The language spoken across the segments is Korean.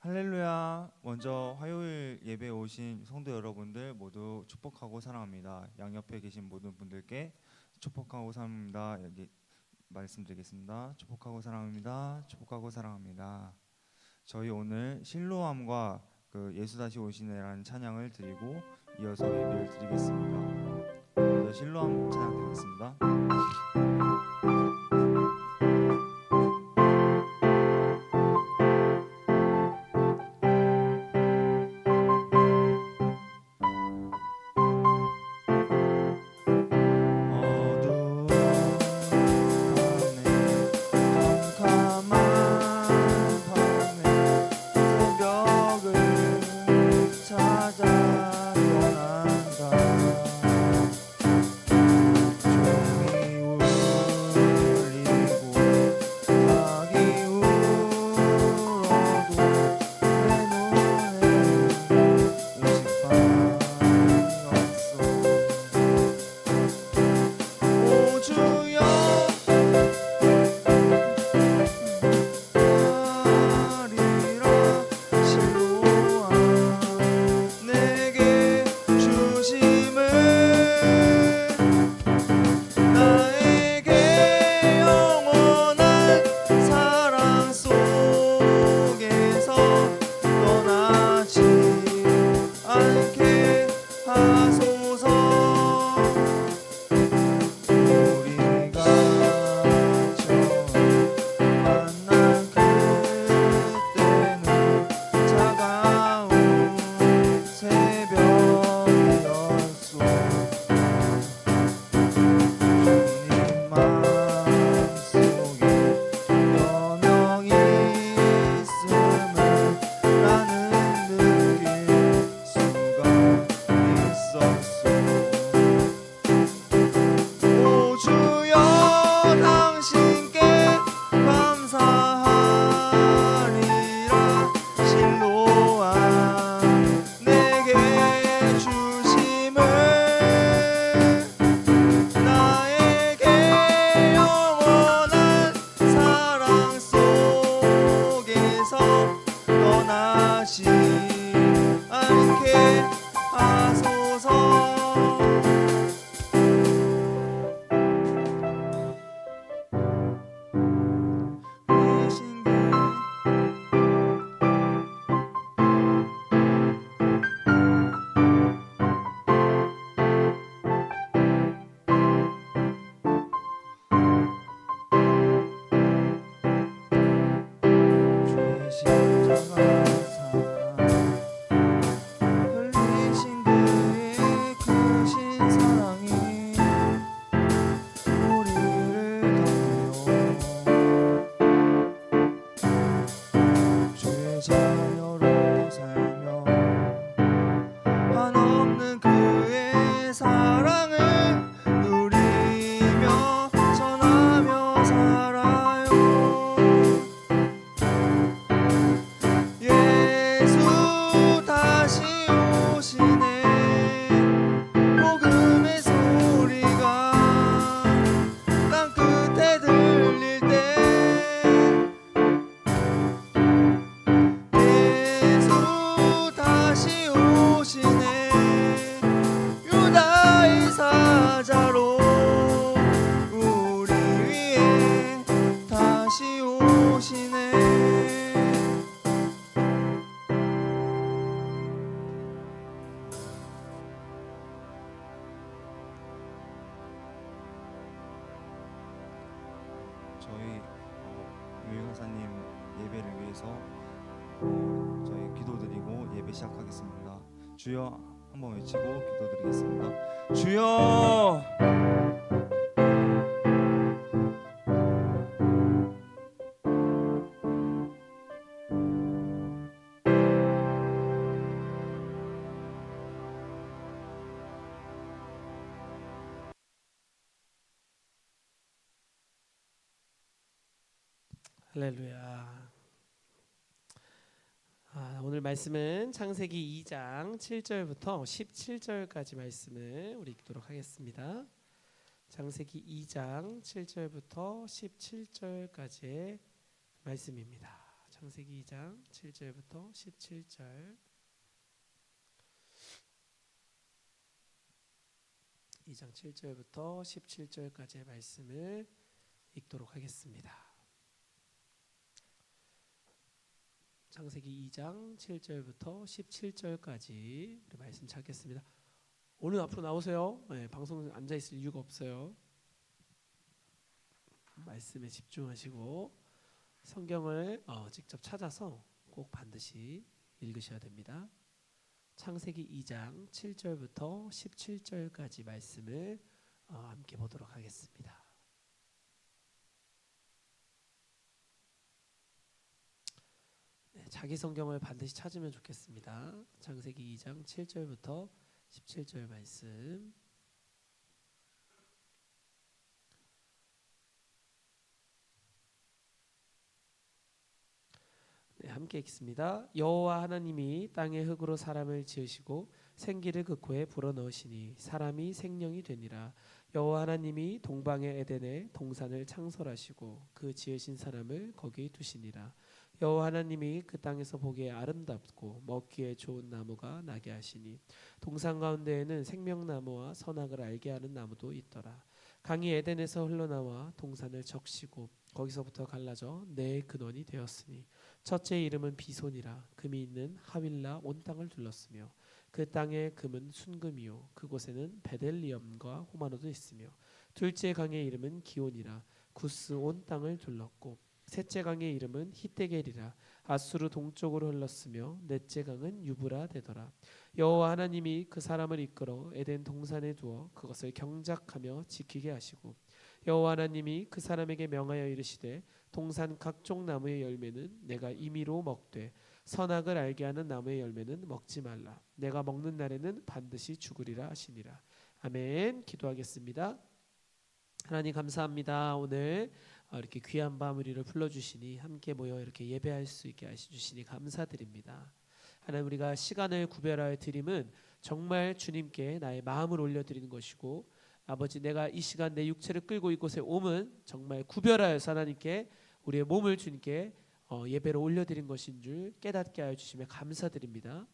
할렐루야. 먼저 화요일 예배에 오신 성도 여러분들 모두 축복하고 사랑합니다. 양옆에 계신 모든 분들께 축복하고 사랑합니다. 여기 말씀드리겠습니다. 축복하고 사랑합니다. 축복하고 사랑합니다. 저희 오늘 실로암과 예수 다시 오시네라는 찬양을 드리고 이어서 예배를 드리겠습니다. 먼저 실로암 찬양 드리겠습니다. 저희 유일강사님 예배를 위해서 저희 기도드리고 예배 시작하겠습니다. 주여 한번 외치고 기도드리겠습니다. 주여. 할렐루야. 오늘 말씀은 창세기 2장 7절부터 17절까지 말씀을 우리 읽도록 하겠습니다. 창세기 2장 7절부터 17절까지의 말씀입니다. 창세기 2장 7절부터 17절. 2장 7절부터 17절까지의 말씀을 읽도록 하겠습니다. 창세기 2장 7절부터 17절까지 우리 말씀 찾겠습니다. 오늘 앞으로 나오세요. 네, 방송 앉아 있을 이유가 없어요. 말씀에 집중하시고 성경을 직접 찾아서 꼭 반드시 읽으셔야 됩니다. 창세기 2장 7절부터 17절까지 말씀을 함께 보도록 하겠습니다. 네, 자기 성경을 반드시 찾으면 좋겠습니다. 창세기 2장 7절부터 17절 말씀. 네, 함께 읽습니다. 여호와 하나님이 땅의 흙으로 사람을 지으시고 생기를 그 코에 불어넣으시니 사람이 생명이 되니라. 여호와 하나님이 동방의 에덴에 동산을 창설하시고 그 지으신 사람을 거기 두시니라. 여호와 하나님이 그 땅에서 보기에 아름답고 먹기에 좋은 나무가 나게 하시니 동산 가운데에는 생명나무와 선악을 알게 하는 나무도 있더라. 강이 에덴에서 흘러나와 동산을 적시고 거기서부터 갈라져 네 근원이 되었으니 첫째 이름은 비손이라. 금이 있는 하윌라 온 땅을 둘렀으며 그 땅의 금은 순금이요 그곳에는 베델리엄과 호마노도 있으며 둘째 강의 이름은 기온이라. 구스 온 땅을 둘렀고 셋째 강의 이름은 히데겔이라. 아수르 동쪽으로 흘렀으며 넷째 강은 유브라 되더라. 여호와 하나님이 그 사람을 이끌어 에덴 동산에 두어 그것을 경작하며 지키게 하시고 여호와 하나님이 그 사람에게 명하여 이르시되 동산 각종 나무의 열매는 내가 임의로 먹되 선악을 알게 하는 나무의 열매는 먹지 말라. 내가 먹는 날에는 반드시 죽으리라 하시니라. 아멘. 기도하겠습니다. 하나님 감사합니다. 오늘 이렇게 귀한 밤 우리를 불러주시니 함께 모여 이렇게 예배할 수 있게 하시주시니 감사드립니다. 하나님 우리가 시간을 구별하여 드림은 정말 주님께 나의 마음을 올려드리는 것이고 아버지 내가 이 시간 내 육체를 끌고 이곳에 오면 정말 구별하여서 하나님께 우리의 몸을 주님께 예배로 올려드린 것인 줄 깨닫게 하여 주시며 감사드립니다.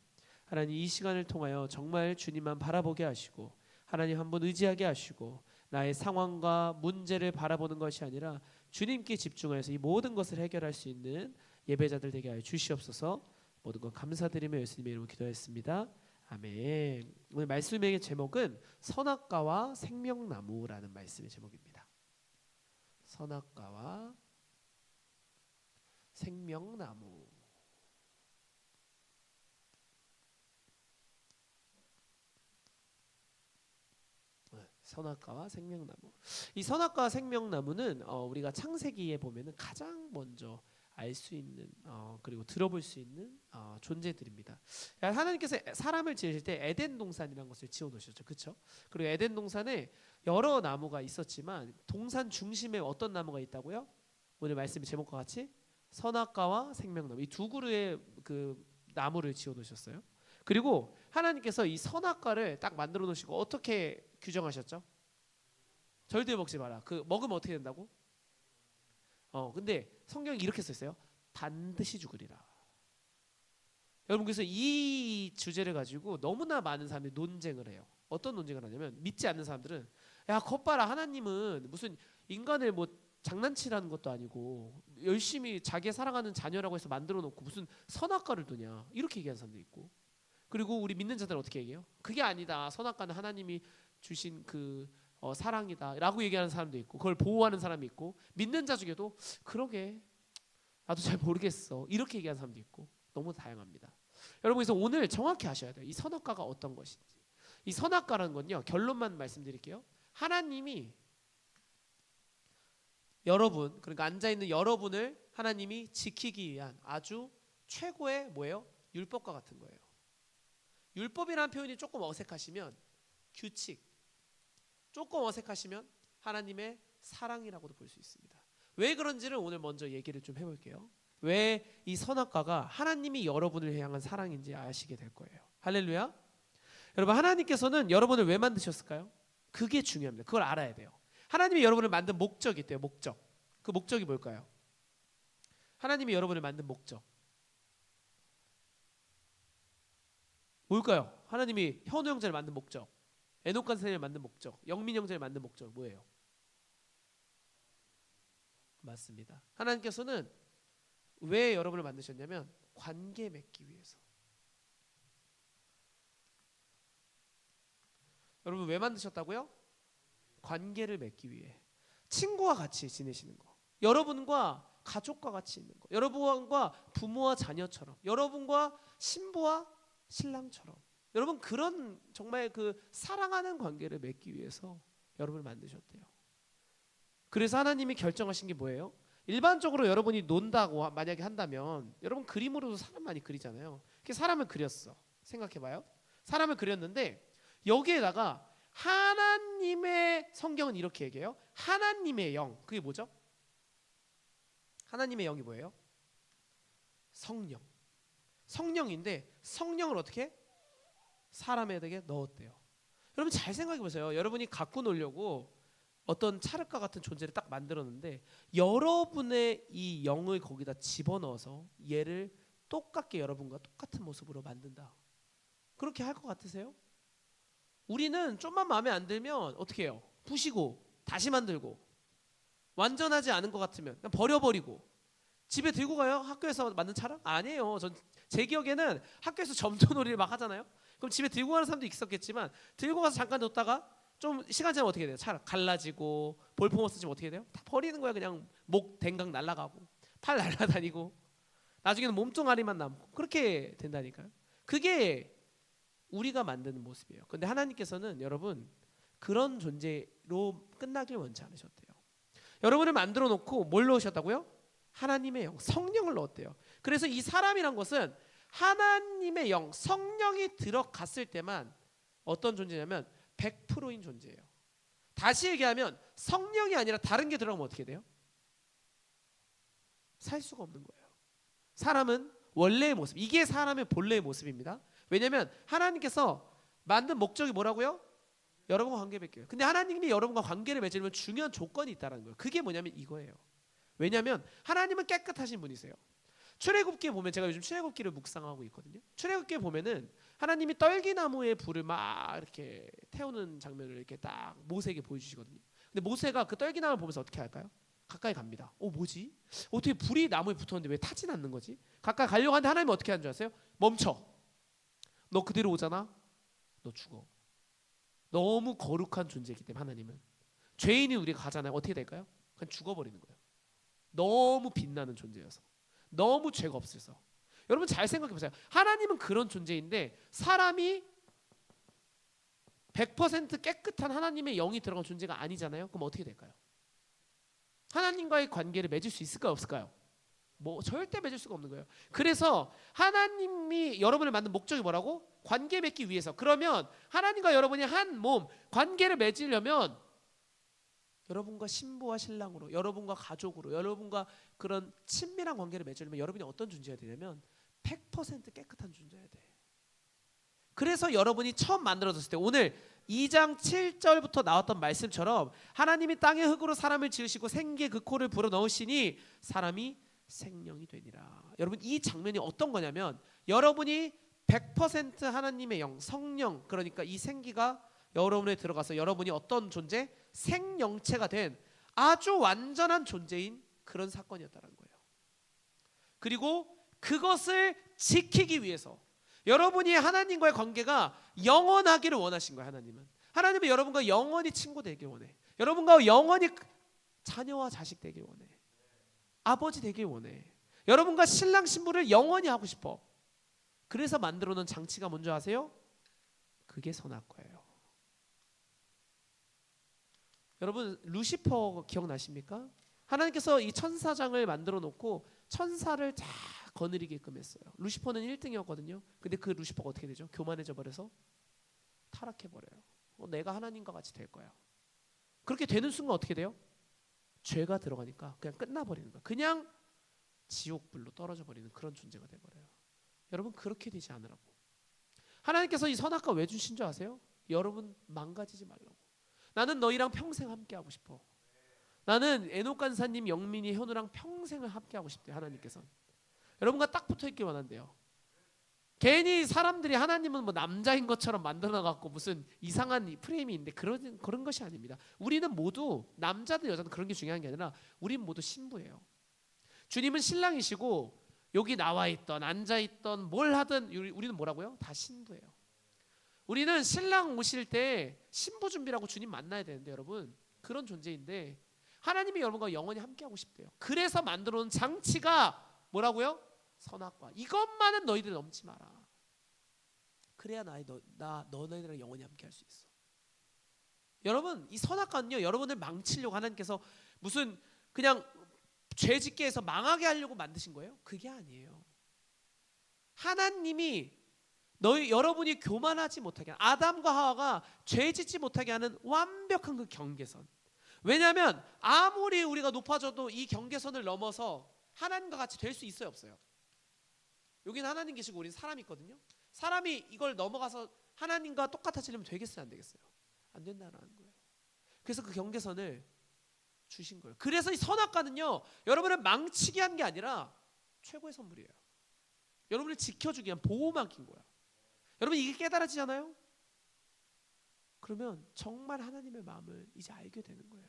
하나님 이 시간을 통하여 정말 주님만 바라보게 하시고 하나님 한번 의지하게 하시고 나의 상황과 문제를 바라보는 것이 아니라 주님께 집중하여서 이 모든 것을 해결할 수 있는 예배자들 되게 하여 주시옵소서. 모든 것 감사드리며 예수님의 이름으로 기도했습니다. 아멘. 오늘 말씀의 제목은 선악과와 생명나무라는 말씀의 제목입니다. 선악과와 생명나무. 선악과와 생명나무. 이 선악과와 생명나무는 우리가 창세기에 보면은 가장 먼저 알 수 있는 그리고 들어볼 수 있는 존재들입니다. 하나님께서 사람을 지으실 때 에덴 동산이라는 것을 지어 놓으셨죠. 그렇죠? 그리고 에덴 동산에 여러 나무가 있었지만 동산 중심에 어떤 나무가 있다고요? 오늘 말씀의 제목과 같이 선악과와 생명나무. 이 두 그루의 그 나무를 지어 놓으셨어요. 그리고 하나님께서 이 선악과를 딱 만들어 놓으시고 어떻게 규정하셨죠? 절대 먹지 마라. 그 먹으면 어떻게 된다고? 근데 성경이 이렇게 써 있어요. 반드시 죽으리라. 여러분 그래서 이 주제를 가지고 너무나 많은 사람들이 논쟁을 해요. 어떤 논쟁을 하냐면 믿지 않는 사람들은 야 겉봐라 하나님은 무슨 인간을 뭐 장난치라는 것도 아니고 열심히 자기 사랑하는 자녀라고 해서 만들어 놓고 무슨 선악과를 두냐 이렇게 얘기하는 사람도 있고 그리고 우리 믿는 자들은 어떻게 얘기해요? 그게 아니다. 선악과는 하나님이 주신 그 사랑이다 라고 얘기하는 사람도 있고 그걸 보호하는 사람이 있고 믿는 자 중에도 그러게 나도 잘 모르겠어 이렇게 얘기하는 사람도 있고 너무 다양합니다. 여러분 그래서 오늘 정확히 아셔야 돼요. 이 선악과가 어떤 것인지. 이 선악과라는 건요 결론만 말씀드릴게요. 하나님이 여러분 그러니까 앉아있는 여러분을 하나님이 지키기 위한 아주 최고의 뭐예요? 율법과 같은 거예요. 율법이라는 표현이 조금 어색하시면 규칙, 조금 어색하시면 하나님의 사랑이라고도 볼 수 있습니다. 왜 그런지를 오늘 먼저 얘기를 좀 해볼게요. 왜 이 선악과가 하나님이 여러분을 향한 사랑인지 아시게 될 거예요. 할렐루야. 여러분 하나님께서는 여러분을 왜 만드셨을까요? 그게 중요합니다. 그걸 알아야 돼요. 하나님이 여러분을 만든 목적이 있대요. 목적. 그 목적이 뭘까요? 하나님이 여러분을 만든 목적 뭘까요? 하나님이 현우 형제를 만든 목적, 에녹 간사를 만든 목적, 영민 형제를 만든 목적 뭐예요? 맞습니다. 하나님께서는 왜 여러분을 만드셨냐면 관계 맺기 위해서. 여러분 왜 만드셨다고요? 관계를 맺기 위해. 친구와 같이 지내시는 거, 여러분과 가족과 같이 있는 거, 여러분과 부모와 자녀처럼, 여러분과 신부와 신랑처럼, 여러분 그런 정말 그 사랑하는 관계를 맺기 위해서 여러분을 만드셨대요. 그래서 하나님이 결정하신 게 뭐예요? 일반적으로 여러분이 논다고 만약에 한다면 여러분 그림으로도 사람 많이 그리잖아요. 사람을 그렸어. 생각해봐요. 사람을 그렸는데 여기에다가 하나님의, 성경은 이렇게 얘기해요. 하나님의 영, 그게 뭐죠? 하나님의 영이 뭐예요? 성령. 성령인데 성령을 어떻게? 사람에게 넣었대요. 여러분 잘 생각해 보세요. 여러분이 갖고 놀려고 어떤 찰흙과 같은 존재를 딱 만들었는데 여러분의 이 영을 거기다 집어넣어서 얘를 똑같게 여러분과 똑같은 모습으로 만든다. 그렇게 할 것 같으세요? 우리는 좀만 마음에 안 들면 어떻게 해요? 부시고 다시 만들고, 완전하지 않은 것 같으면 그냥 버려버리고. 집에 들고 가요? 학교에서 만든 찰흙? 아니에요. 제 기억에는 학교에서 점토놀이를 막 하잖아요. 그럼 집에 들고 가는 사람도 있었겠지만 들고 가서 잠깐 뒀다가 좀 시간 지나면 어떻게 돼요? 찰흙 갈라지고 볼품 없어지면 어떻게 돼요? 다 버리는 거야. 그냥 목 댕강 날아가고 팔 날아다니고 나중에는 몸뚱아리만 남고 그렇게 된다니까요. 그게 우리가 만드는 모습이에요. 근데 하나님께서는 여러분 그런 존재로 끝나길 원치 않으셨대요. 여러분을 만들어 놓고 뭘 넣으셨다고요? 하나님의 영, 성령을 넣었대요. 그래서 이 사람이란 것은 하나님의 영, 성령이 들어갔을 때만 어떤 존재냐면 100%인 존재예요. 다시 얘기하면 성령이 아니라 다른 게 들어가면 어떻게 돼요? 살 수가 없는 거예요. 사람은 원래의 모습, 이게 사람의 본래의 모습입니다. 왜냐하면 하나님께서 만든 목적이 뭐라고요? 여러분과 관계 맺기예요. 근데 하나님이 여러분과 관계를 맺으려면 중요한 조건이 있다는 거예요. 그게 뭐냐면 이거예요. 왜냐하면 하나님은 깨끗하신 분이세요. 출애굽기에 보면, 제가 요즘 출애굽기를 묵상하고 있거든요. 출애굽기에 보면은 하나님이 떨기나무에 불을 막 이렇게 태우는 장면을 이렇게 딱 모세에게 보여주시거든요. 근데 모세가 그 떨기나무를 보면서 어떻게 할까요? 가까이 갑니다. 뭐지? 어떻게 불이 나무에 붙었는데 왜 타진 않는 거지? 가까이 가려고 하는데 하나님은 어떻게 하는 줄 아세요? 멈춰. 너 그대로 오잖아. 너 죽어. 너무 거룩한 존재이기 때문에 하나님은, 죄인이 우리가 가잖아요. 어떻게 될까요? 그냥 죽어버리는 거예요. 너무 빛나는 존재여서, 너무 죄가 없어서. 여러분 잘 생각해 보세요. 하나님은 그런 존재인데 사람이 100% 깨끗한 하나님의 영이 들어간 존재가 아니잖아요. 그럼 어떻게 될까요? 하나님과의 관계를 맺을 수 있을까요, 없을까요? 절대 맺을 수가 없는 거예요. 그래서 하나님이 여러분을 만든 목적이 뭐라고? 관계 맺기 위해서. 그러면 하나님과 여러분이 한 몸, 관계를 맺으려면 여러분과 신부와 신랑으로, 여러분과 가족으로, 여러분과 그런 친밀한 관계를 맺으려면 여러분이 어떤 존재여야 되냐면 100% 깨끗한 존재여야 돼. 그래서 여러분이 처음 만들어졌을 때, 오늘 2장 7절부터 나왔던 말씀처럼 하나님이 땅의 흙으로 사람을 지으시고 생기의 그 코를 불어넣으시니 사람이 생명이 되니라. 여러분 이 장면이 어떤 거냐면, 여러분이 100% 하나님의 영, 성령, 그러니까 이 생기가 여러분에 들어가서 여러분이 어떤 존재? 생명체가 된 아주 완전한 존재인 그런 사건이었다는 거예요. 그리고 그것을 지키기 위해서 여러분이 하나님과의 관계가 영원하기를 원하신 거예요. 하나님은 여러분과 영원히 친구 되길 원해. 여러분과 영원히 자녀와 자식 되길 원해. 아버지 되길 원해. 여러분과 신랑 신부를 영원히 하고 싶어. 그래서 만들어 놓은 장치가 뭔지 아세요? 그게 선악과예요. 여러분 루시퍼 기억나십니까? 하나님께서 이 천사장을 만들어 놓고 천사를 다 거느리게끔 했어요. 루시퍼는 1등이었거든요. 근데 그 루시퍼가 어떻게 되죠? 교만해져 버려서 타락해 버려요. 내가 하나님과 같이 될 거야. 그렇게 되는 순간 어떻게 돼요? 죄가 들어가니까 그냥 끝나버리는 거야. 그냥 지옥불로 떨어져 버리는 그런 존재가 돼버려요. 여러분 그렇게 되지 않으라고. 하나님께서 이 선악과 왜 주신 줄 아세요? 여러분 망가지지 말라고. 나는 너희랑 평생 함께 하고 싶어. 나는 에녹 간사님, 영민이, 현우랑 평생을 함께하고 싶대요. 하나님께서 여러분과 딱 붙어있길 원한대요. 괜히 사람들이 하나님은 뭐 남자인 것처럼 만들어갖고 무슨 이상한 프레임이 있는데 그런 것이 아닙니다. 우리는 모두 남자든 여자든 그런 게 중요한 게 아니라 우리는 모두 신부예요. 주님은 신랑이시고 여기 나와있던 앉아있던 뭘 하든 우리는 뭐라고요? 다 신부예요. 우리는 신랑 오실 때 신부 준비라고 주님 만나야 되는데 여러분 그런 존재인데 하나님이 여러분과 영원히 함께하고 싶대요. 그래서 만들어 놓은 장치가 뭐라고요? 선악과. 이것만은 너희들 넘지 마라. 그래야 너희들이랑 영원히 함께할 수 있어. 여러분 이 선악과는요 여러분을 망치려고 하나님께서 무슨 그냥 죄 짓게 해서 망하게 하려고 만드신 거예요? 그게 아니에요. 하나님이 여러분이 교만하지 못하게 하는, 아담과 하와가 죄 짓지 못하게 하는 완벽한 그 경계선. 왜냐하면 아무리 우리가 높아져도 이 경계선을 넘어서 하나님과 같이 될 수 있어요 없어요? 여기는 하나님 계시고 우리는 사람이 있거든요. 사람이 이걸 넘어가서 하나님과 똑같아지려면 되겠어요 안 되겠어요? 안 된다는 거예요. 그래서 그 경계선을 주신 거예요. 그래서 이 선악과는요 여러분을 망치게 한 게 아니라 최고의 선물이에요. 여러분을 지켜주기 위한 보호만 낀 거야. 여러분 이게 깨달아지잖아요? 그러면 정말 하나님의 마음을 이제 알게 되는 거예요.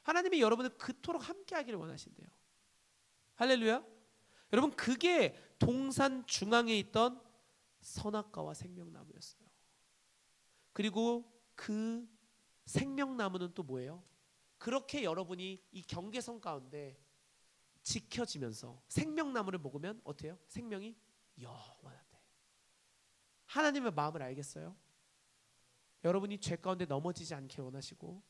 하나님이 여러분을 그토록 함께하기를 원하신대요. 할렐루야. 여러분 그게 동산 중앙에 있던 선악과와 생명나무였어요. 그리고 그 생명나무는 또 뭐예요? 그렇게 여러분이 이 경계선 가운데 지켜지면서 생명나무를 먹으면 어때요? 생명이 영원하대. 하나님의 마음을 알겠어요? 여러분이 죄 가운데 넘어지지 않길 원하시고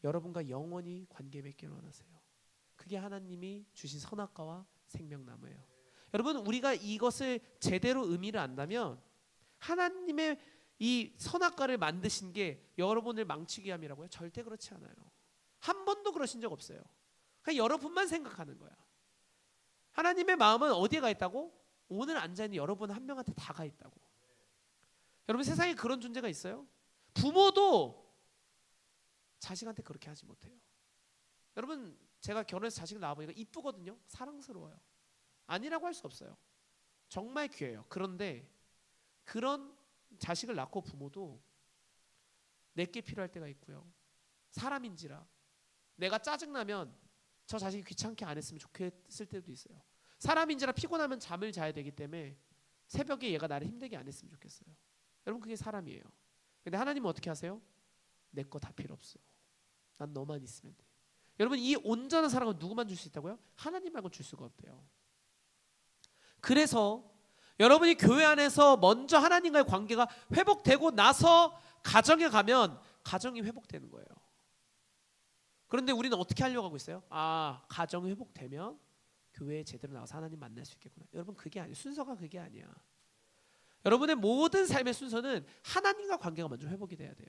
여러분과 영원히 관계 맺기를 원하세요. 그게 하나님이 주신 선악과와 생명나무예요. 여러분 우리가 이것을 제대로 의미를 안다면 하나님의 이 선악과를 만드신 게 여러분을 망치게 함이라고요? 절대 그렇지 않아요. 한 번도 그러신 적 없어요. 그냥 여러분만 생각하는 거야. 하나님의 마음은 어디에 가 있다고? 오늘 앉아있는 여러분 한 명한테 다 가 있다고. 여러분 세상에 그런 존재가 있어요? 부모도 자식한테 그렇게 하지 못해요. 여러분 제가 결혼해서 자식을 낳아보니까 이쁘거든요. 사랑스러워요. 아니라고 할 수 없어요. 정말 귀해요. 그런데 그런 자식을 낳고 부모도 내게 필요할 때가 있고요. 사람인지라 내가 짜증나면 저 자식이 귀찮게 안 했으면 좋겠을 때도 있어요. 사람인지라 피곤하면 잠을 자야 되기 때문에 새벽에 얘가 나를 힘들게 안 했으면 좋겠어요. 여러분 그게 사람이에요. 근데 하나님은 어떻게 하세요? 내 거 다 필요 없어. 난 너만 있으면 돼. 여러분 이 온전한 사랑은 누구만 줄 수 있다고요? 하나님 말고 줄 수가 없대요. 그래서 여러분이 교회 안에서 먼저 하나님과의 관계가 회복되고 나서 가정에 가면 가정이 회복되는 거예요. 그런데 우리는 어떻게 하려고 하고 있어요? 가정이 회복되면 교회에 제대로 나와서 하나님 만날 수 있겠구나. 여러분 그게 아니에요. 순서가 그게 아니야. 여러분의 모든 삶의 순서는 하나님과 관계가 먼저 회복이 돼야 돼요.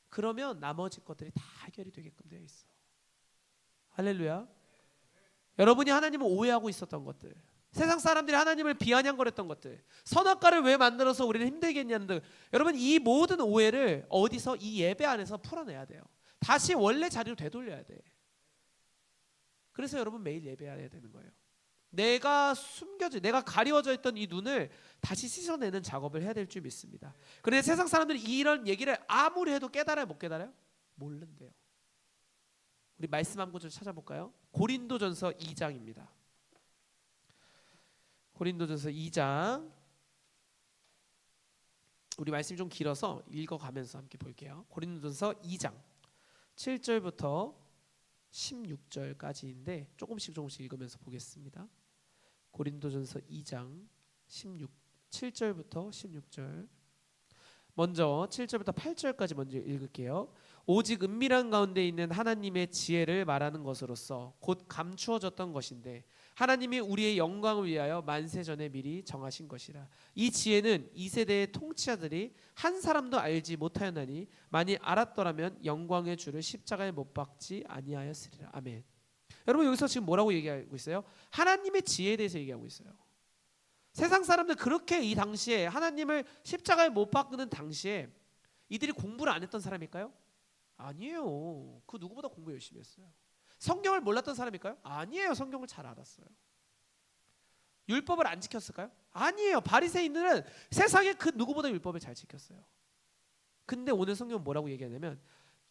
그러면 나머지 것들이 다 해결이 되게끔 되어 있어. 할렐루야. 여러분이 하나님을 오해하고 있었던 것들, 세상 사람들이 하나님을 비아냥거렸던 것들, 선악과를 왜 만들어서 우리를 힘들게 했냐는 등 여러분 이 모든 오해를 어디서 이 예배 안에서 풀어내야 돼요. 다시 원래 자리로 되돌려야 돼. 그래서 여러분 매일 예배해야 되는 거예요. 내가 가리워져 있던 이 눈을 다시 씻어내는 작업을 해야 될 줄 믿습니다. 그런데 세상 사람들이 이런 얘기를 아무리 해도 깨달아요 못 깨달아요? 모른대요. 우리 말씀 한 구절 찾아볼까요? 고린도전서 2장입니다. 고린도전서 2장. 우리 말씀이 좀 길어서 읽어가면서 함께 볼게요. 고린도전서 2장 7절부터 16절까지인데 조금씩 읽으면서 보겠습니다. 고린도전서 2장 7절부터 16절. 먼저 7절부터 8절까지 먼저 읽을게요. 오직 은밀한 가운데 있는 하나님의 지혜를 말하는 것으로서 곧 감추어졌던 것인데 하나님이 우리의 영광을 위하여 만세전에 미리 정하신 것이라. 이 지혜는 이 세대의 통치자들이 한 사람도 알지 못하였나니 만일 알았더라면 영광의 주를 십자가에 못 박지 아니하였으리라. 아멘. 여러분 여기서 지금 뭐라고 얘기하고 있어요? 하나님의 지혜에 대해서 얘기하고 있어요. 세상 사람들 그렇게 이 당시에 하나님을 십자가에 못 박는 당시에 이들이 공부를 안 했던 사람일까요? 아니에요. 그 누구보다 공부 열심히 했어요. 성경을 몰랐던 사람일까요? 아니에요. 성경을 잘 알았어요. 율법을 안 지켰을까요? 아니에요. 바리새인들은 세상에 그 누구보다 율법을 잘 지켰어요. 근데 오늘 성경은 뭐라고 얘기하냐면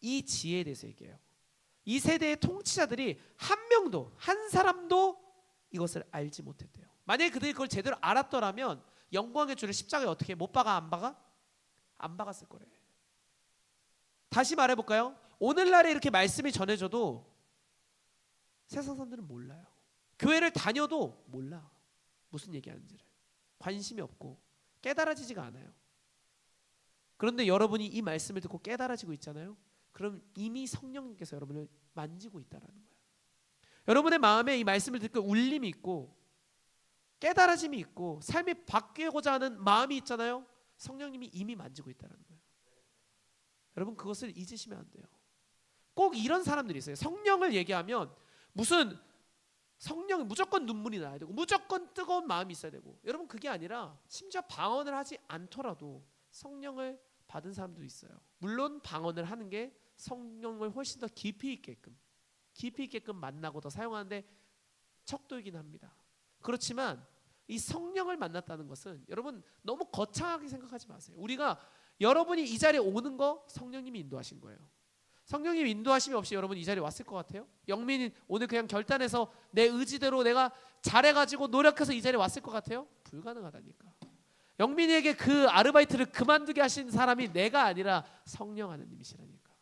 이 지혜에 대해서 얘기해요. 이 세대의 통치자들이 한 명도, 한 사람도 이것을 알지 못했대요. 만약에 그들이 그걸 제대로 알았더라면 영광의 주를 십자가에 어떻게 못 박아 안 박아? 안 박았을 거래요. 다시 말해볼까요? 오늘날에 이렇게 말씀이 전해져도 세상 사람들은 몰라요. 교회를 다녀도 몰라. 무슨 얘기하는지를. 관심이 없고 깨달아지지가 않아요. 그런데 여러분이 이 말씀을 듣고 깨달아지고 있잖아요. 그럼 이미 성령님께서 여러분을 만지고 있다는 거예요. 여러분의 마음에 이 말씀을 듣고 울림이 있고 깨달아짐이 있고 삶이 바뀌고자 하는 마음이 있잖아요. 성령님이 이미 만지고 있다는 거예요. 여러분 그것을 잊으시면 안 돼요. 꼭 이런 사람들이 있어요. 성령을 얘기하면 무슨 성령이 무조건 눈물이 나야 되고 무조건 뜨거운 마음이 있어야 되고 여러분 그게 아니라 심지어 방언을 하지 않더라도 성령을 받은 사람도 있어요. 물론 방언을 하는 게 성령을 훨씬 더 깊이 있게끔 만나고 더 사용하는데 척도이긴 합니다. 그렇지만 이 성령을 만났다는 것은 여러분 너무 거창하게 생각하지 마세요. 우리가 여러분이 이 자리에 오는 거 성령님이 인도하신 거예요. 성령님 인도하심이 없이 여러분 이 자리에 왔을 것 같아요? 영민이 오늘 그냥 결단해서 내 의지대로 내가 잘해가지고 노력해서 이 자리에 왔을 것 같아요? 불가능하다니까. 영민이에게 그 아르바이트를 그만두게 하신 사람이 내가 아니라 성령 하나님이시라니까.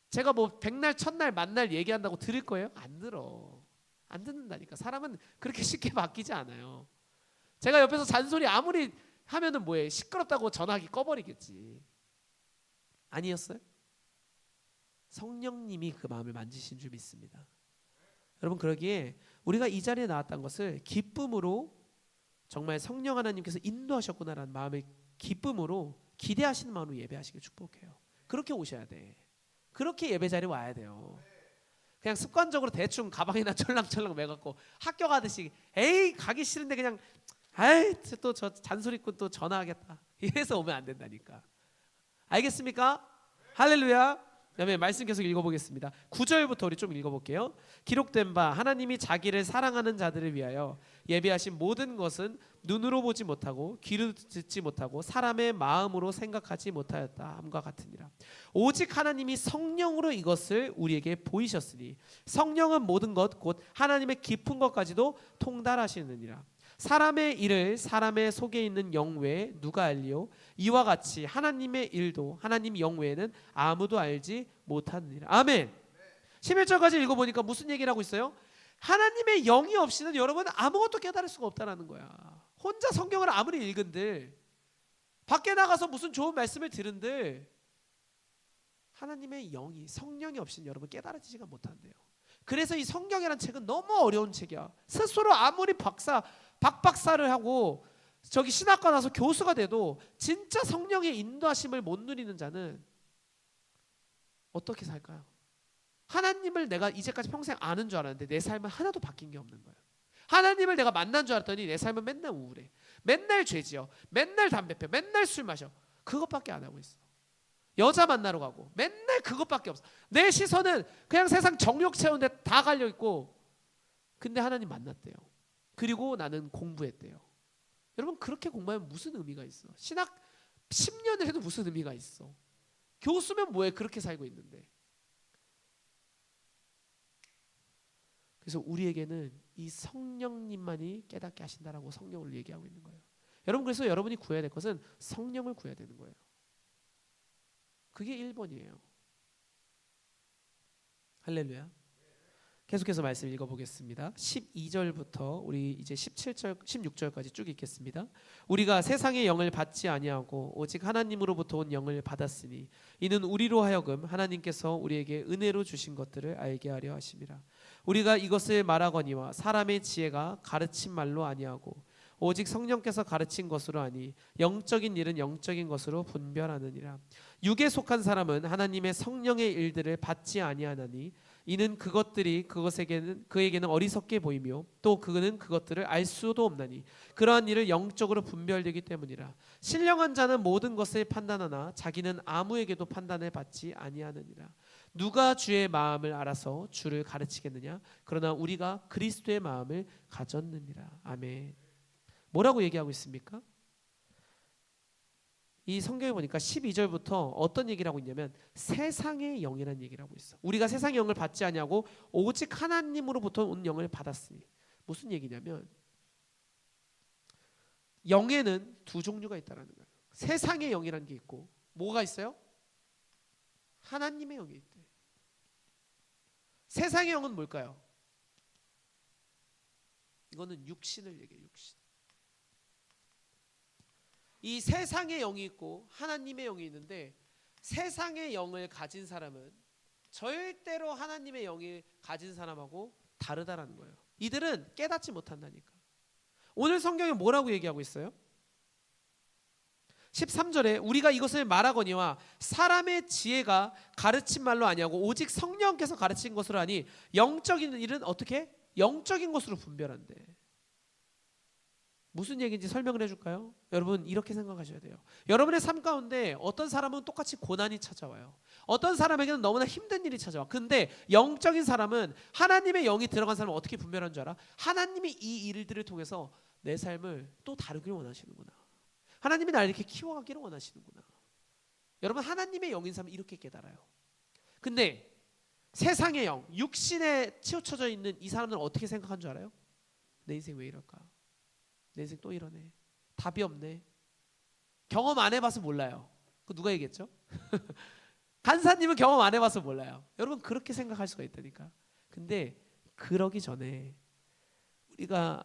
제가 뭐 백날 첫날 만날 얘기한다고 들을 거예요? 안 들어. 안 듣는다니까. 사람은 그렇게 쉽게 바뀌지 않아요. 제가 옆에서 잔소리 아무리 하면은 뭐해, 시끄럽다고 전화기 꺼버리겠지. 아니었어요? 성령님이 그 마음을 만지신 줄 믿습니다. 여러분 그러기에 우리가 이 자리에 나왔다는 것을 기쁨으로 정말 성령 하나님께서 인도하셨구나라는 마음을 기쁨으로 기대하시는 마음으로 예배하시길 축복해요. 그렇게 오셔야 돼. 그렇게 예배 자리에 와야 돼요. 그냥 습관적으로 대충 가방에나 철랑철랑 매갖고 학교 가듯이 에이 가기 싫은데 그냥 아이 또 저 잔소리 있고 또 전화하겠다 이래서 오면 안 된다니까. 알겠습니까? 할렐루야. 그다음에 말씀 계속 읽어보겠습니다. 9절부터 우리 좀 읽어볼게요. 기록된 바 하나님이 자기를 사랑하는 자들을 위하여 예비하신 모든 것은 눈으로 보지 못하고 귀로 듣지 못하고 사람의 마음으로 생각하지 못하였다 함과 같으니라. 오직 하나님이 성령으로 이것을 우리에게 보이셨으니 성령은 모든 것 곧 하나님의 깊은 것까지도 통달하시느니라. 사람의 일을 사람의 속에 있는 영 외에 누가 알리요? 이와 같이 하나님의 일도 하나님 영 외에는 아무도 알지 못하느니라. 아멘. 11절까지 읽어보니까 무슨 얘기를 하고 있어요? 하나님의 영이 없이는 여러분 아무것도 깨달을 수가 없다는 거야. 혼자 성경을 아무리 읽은들 밖에 나가서 무슨 좋은 말씀을 들은들 하나님의 영이 성령이 없이는 여러분 깨달아지지가 못한대요. 그래서 이 성경이라는 책은 너무 어려운 책이야. 스스로 아무리 박박사를 하고 저기 신학과 나서 교수가 돼도 진짜 성령의 인도하심을 못 누리는 자는 어떻게 살까요? 하나님을 내가 이제까지 평생 아는 줄 알았는데 내 삶은 하나도 바뀐 게 없는 거예요. 하나님을 내가 만난 줄 알았더니 내 삶은 맨날 우울해. 맨날 죄지어. 맨날 담배 펴. 맨날 술 마셔. 그것밖에 안 하고 있어. 여자 만나러 가고 맨날 그것밖에 없어. 내 시선은 그냥 세상 정욕 채우는데 다 갈려 있고 근데 하나님 만났대요. 그리고 나는 공부했대요. 여러분 그렇게 공부하면 무슨 의미가 있어? 신학 10년을 해도 무슨 의미가 있어? 교수면 뭐해 그렇게 살고 있는데. 그래서 우리에게는 이 성령님만이 깨닫게 하신다라고 성령을 얘기하고 있는 거예요. 여러분 그래서 여러분이 구해야 될 것은 성령을 구해야 되는 거예요. 그게 1번이에요. 할렐루야. 계속해서 말씀 읽어보겠습니다. 12절부터 우리 이제 17절, 16절까지 쭉 읽겠습니다. 우리가 세상의 영을 받지 아니하고 오직 하나님으로부터 온 영을 받았으니 이는 우리로 하여금 하나님께서 우리에게 은혜로 주신 것들을 알게 하려 하심이라. 우리가 이것을 말하거니와 사람의 지혜가 가르친 말로 아니하고 오직 성령께서 가르친 것으로 하니 영적인 일은 영적인 것으로 분별하느니라. 육에 속한 사람은 하나님의 성령의 일들을 받지 아니하나니 이는 그것들이 그에게는 어리석게 보이며 또 그는 그것들을 알 수도 없나니 그러한 일을 영적으로 분별되기 때문이라. 신령한 자는 모든 것을 판단하나 자기는 아무에게도 판단을 받지 아니하느니라. 누가 주의 마음을 알아서 주를 가르치겠느냐? 그러나 우리가 그리스도의 마음을 가졌느니라. 아멘. 뭐라고 얘기하고 있습니까? 이 성경에 보니까 12절부터 어떤 얘기를 하고 있냐면 세상의 영이라는 얘기를 하고 있어. 우리가 세상의 영을 받지 아니하고 오직 하나님으로부터 온 영을 받았으니. 무슨 얘기냐면 영에는 두 종류가 있다라는 거예요. 세상의 영이라는 게 있고 뭐가 있어요? 하나님의 영이 있대. 세상의 영은 뭘까요? 이거는 육신을 얘기해요. 육신. 이 세상의 영이 있고 하나님의 영이 있는데 세상의 영을 가진 사람은 절대로 하나님의 영이 가진 사람하고 다르다라는 거예요. 이들은 깨닫지 못한다니까. 오늘 성경에 뭐라고 얘기하고 있어요? 13절에 우리가 이것을 말하거니와 사람의 지혜가 가르친 말로 아니하고 오직 성령께서 가르친 것으로 하니 영적인 일은 어떻게? 영적인 것으로 분별한대. 무슨 얘기인지 설명을 해줄까요? 여러분 이렇게 생각하셔야 돼요. 여러분의 삶 가운데 어떤 사람은 똑같이 고난이 찾아와요. 어떤 사람에게는 너무나 힘든 일이 찾아와. 근데 영적인 사람은 하나님의 영이 들어간 사람은 어떻게 분별하는 줄 알아? 하나님이 이 일들을 통해서 내 삶을 또 다루기를 원하시는구나. 하나님이 나를 이렇게 키워가기를 원하시는구나. 여러분 하나님의 영인 사람은 이렇게 깨달아요. 근데 세상의 영, 육신에 치우쳐져 있는 이 사람들은 어떻게 생각하는 줄 알아요? 내 인생 왜 이럴까? 내 인생 또 이러네. 답이 없네. 경험 안 해봐서 몰라요. 그 누가 얘기했죠? 간사님은 경험 안 해봐서 몰라요. 여러분 그렇게 생각할 수가 있다니까. 근데 그러기 전에 우리가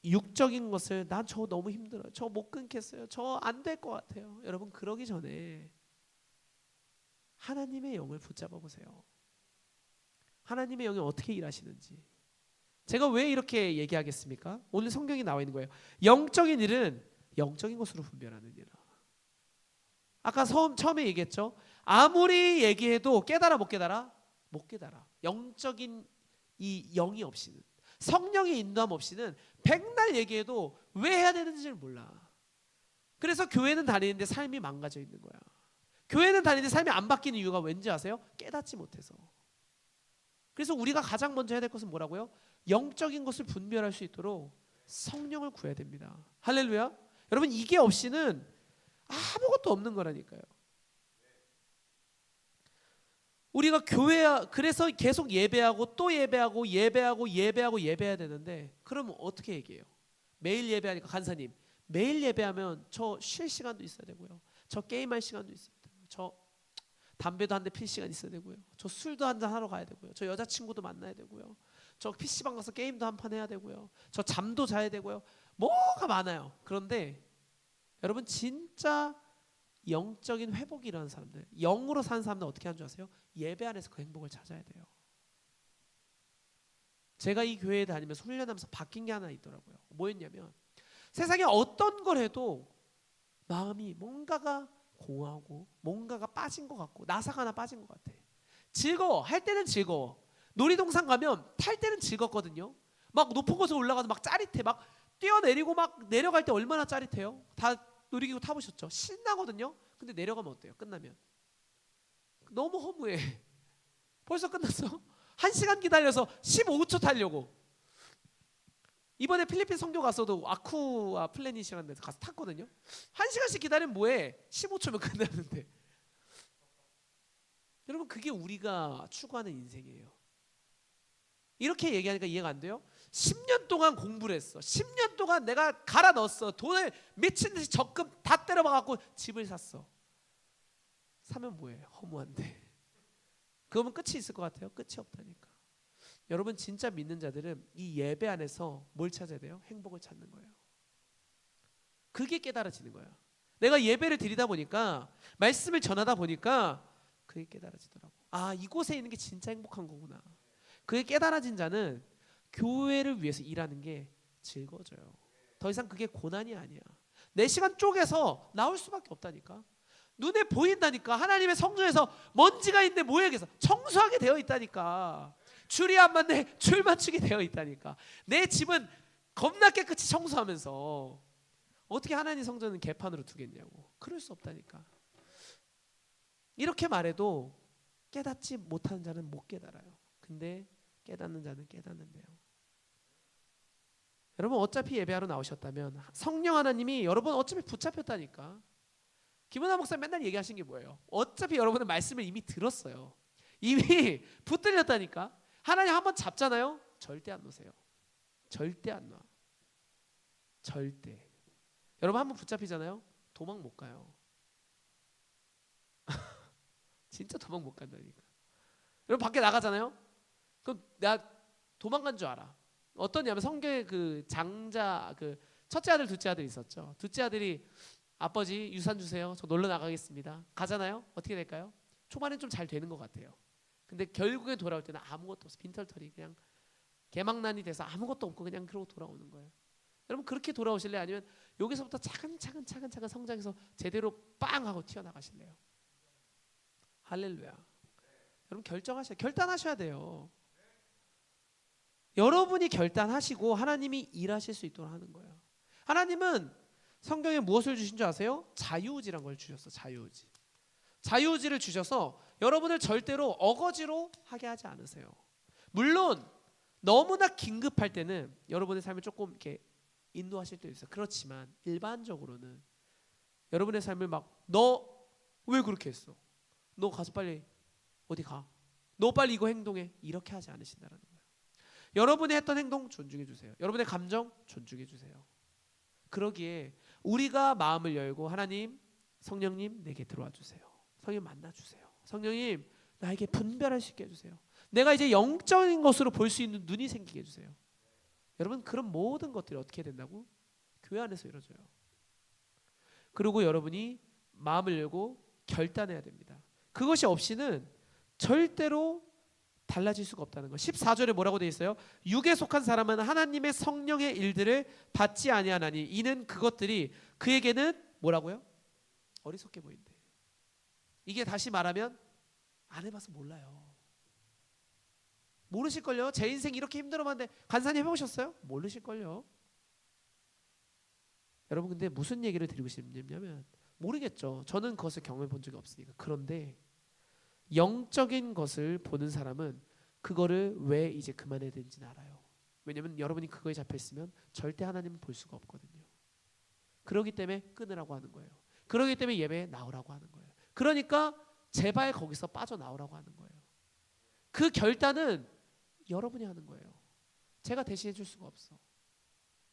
육적인 것을 난 저 너무 힘들어요. 저 못 끊겠어요. 저 안 될 것 같아요. 여러분 그러기 전에 하나님의 영을 붙잡아 보세요. 하나님의 영이 어떻게 일하시는지. 제가 왜 이렇게 얘기하겠습니까? 오늘 성경이 나와 있는 거예요. 영적인 일은 영적인 것으로 분별하느니라. 아까 처음에 얘기했죠. 아무리 얘기해도 깨달아 못 깨달아? 못 깨달아. 영적인 이 영이 없이는, 성령의 인도함 없이는 백날 얘기해도 왜 해야 되는지를 몰라. 그래서 교회는 다니는데 삶이 망가져 있는 거야. 교회는 다니는데 삶이 안 바뀌는 이유가 왠지 아세요? 깨닫지 못해서. 그래서 우리가 가장 먼저 해야 될 것은 뭐라고요? 영적인 것을 분별할 수 있도록 성령을 구해야 됩니다. 할렐루야. 여러분 이게 없이는 아무것도 없는 거라니까요. 우리가 그래서 계속 예배하고 또 예배하고 예배해야 되는데 그럼 어떻게 얘기해요? 매일 예배하니까 간사님 매일 예배하면 저 쉴 시간도 있어야 되고요. 저 게임할 시간도 있어야 되고요. 저 담배도 한 대 필 시간 있어야 되고요. 저 술도 한잔 하러 가야 되고요. 저 여자친구도 만나야 되고요. 저 PC방 가서 게임도 한 판 해야 되고요. 저 잠도 자야 되고요. 뭐가 많아요. 그런데 여러분 진짜 영적인 회복이 일어나는 사람들, 영으로 사는 사람들 어떻게 하는 줄 아세요? 예배 안에서 그 행복을 찾아야 돼요. 제가 이 교회에 다니면서 훈련하면서 바뀐 게 하나 있더라고요. 뭐였냐면 세상에 어떤 걸 해도 마음이 뭔가가 공허하고 뭔가가 빠진 것 같고 나사가 하나 빠진 것 같아. 즐거워. 할 때는 즐거워. 놀이동산 가면 탈 때는 즐겁거든요. 막 높은 곳에 올라가서 막 짜릿해. 막 뛰어내리고 막 내려갈 때 얼마나 짜릿해요. 다 놀이기구 타보셨죠? 신나거든요. 근데 내려가면 어때요? 끝나면 너무 허무해. 벌써 끝났어? 1시간 기다려서 15초 타려고. 이번에 필리핀 선교 가서도 아쿠아 플래닛이라는 데서 가서 탔거든요. 1시간씩 기다리면 뭐해? 15초면 끝나는데. 여러분 그게 우리가 추구하는 인생이에요. 이렇게 얘기하니까 이해가 안 돼요? 10년 동안 공부를 했어. 10년 동안 내가 갈아 넣었어. 돈을 미친 듯이 적금 다 때려박아갖고 집을 샀어. 사면 뭐해? 허무한데. 그러면 끝이 있을 것 같아요? 끝이 없다니까. 여러분 진짜 믿는 자들은 이 예배 안에서 뭘 찾아야 돼요? 행복을 찾는 거예요. 그게 깨달아지는 거예요. 내가 예배를 드리다 보니까 말씀을 전하다 보니까 그게 깨달아지더라고. 아 이곳에 있는 게 진짜 행복한 거구나. 그게 깨달아진 자는 교회를 위해서 일하는 게 즐거워져요. 더 이상 그게 고난이 아니야. 내 시간 쪼개서 나올 수밖에 없다니까. 눈에 보인다니까. 하나님의 성전에서 먼지가 있는데 뭐해서 청소하게 되어 있다니까. 줄이 안 맞네. 줄 맞추게 되어 있다니까. 내 집은 겁나 깨끗이 청소하면서 어떻게 하나님 성전은 개판으로 두겠냐고. 그럴 수 없다니까. 이렇게 말해도 깨닫지 못하는 자는 못 깨달아요. 근데 깨닫는 자는 깨닫는데요. 여러분 어차피 예배하러 나오셨다면 성령 하나님이 여러분 어차피 붙잡혔다니까. 김은하 목사 맨날 얘기하신 게 뭐예요? 어차피 여러분은 말씀을 이미 들었어요. 이미 붙들렸다니까. 하나님 한번 잡잖아요. 절대 안 놓으세요. 절대 안 놔. 절대. 여러분 한번 붙잡히잖아요. 도망 못 가요. 진짜 도망 못 간다니까. 여러분 밖에 나가잖아요. 그럼 내가 도망간 줄 알아. 어떠냐면 성경에 그 장자 그 첫째 아들 둘째 아들 있었죠. 둘째 아들이 아버지 유산 주세요. 저 놀러 나가겠습니다. 가잖아요. 어떻게 될까요? 초반엔 좀 잘 되는 것 같아요. 근데 결국에 돌아올 때는 아무것도 없어. 빈털터리 그냥 개망난이 돼서 아무것도 없고 그냥 그러고 돌아오는 거예요. 여러분 그렇게 돌아오실래요? 아니면 여기서부터 차근차근 성장해서 제대로 빵 하고 튀어나가실래요? 할렐루야. 여러분 결단하셔야 돼요. 여러분이 결단하시고 하나님이 일하실 수 있도록 하는 거예요. 하나님은 성경에 무엇을 주신 줄 아세요? 자유의지란 걸 주셨어. 자유의지. 자유의지를 주셔서 여러분을 절대로 어거지로 하게 하지 않으세요. 물론 너무나 긴급할 때는 여러분의 삶을 조금 이렇게 인도하실 때도 있어요. 그렇지만 일반적으로는 여러분의 삶을 막 너 왜 그렇게 했어? 너 가서 빨리 어디 가? 너 빨리 이거 행동해. 이렇게 하지 않으신다는 거예요. 여러분이 했던 행동 존중해 주세요. 여러분의 감정 존중해 주세요. 그러기에 우리가 마음을 열고 하나님, 성령님 내게 들어와 주세요. 성령 만나 주세요. 성령님 나에게 분별할 수 있게 해주세요. 내가 이제 영적인 것으로 볼 수 있는 눈이 생기게 해주세요. 여러분 그런 모든 것들이 어떻게 된다고? 교회 안에서 이루어져요. 그리고 여러분이 마음을 열고 결단해야 됩니다. 그것이 없이는 절대로 달라질 수가 없다는 거. 14절에 뭐라고 되어 있어요? 육에 속한 사람은 하나님의 성령의 일들을 받지 아니하나니 이는 그것들이 그에게는 뭐라고요? 어리석게 보인대. 이게 다시 말하면 안 해봐서 몰라요. 모르실걸요? 제 인생 이렇게 힘들어봤는데 간사님 해보셨어요? 모르실걸요? 여러분 근데 무슨 얘기를 드리고 싶냐면 모르겠죠. 저는 그것을 경험해 본 적이 없으니까. 그런데 영적인 것을 보는 사람은 그거를 왜 이제 그만해야 되는지는 알아요. 왜냐하면 여러분이 그거에 잡혀 있으면 절대 하나님을 볼 수가 없거든요. 그렇기 때문에 끊으라고 하는 거예요. 그렇기 때문에 예배에 나오라고 하는 거예요. 그러니까 제발 거기서 빠져나오라고 하는 거예요. 그 결단은 여러분이 하는 거예요. 제가 대신해 줄 수가 없어.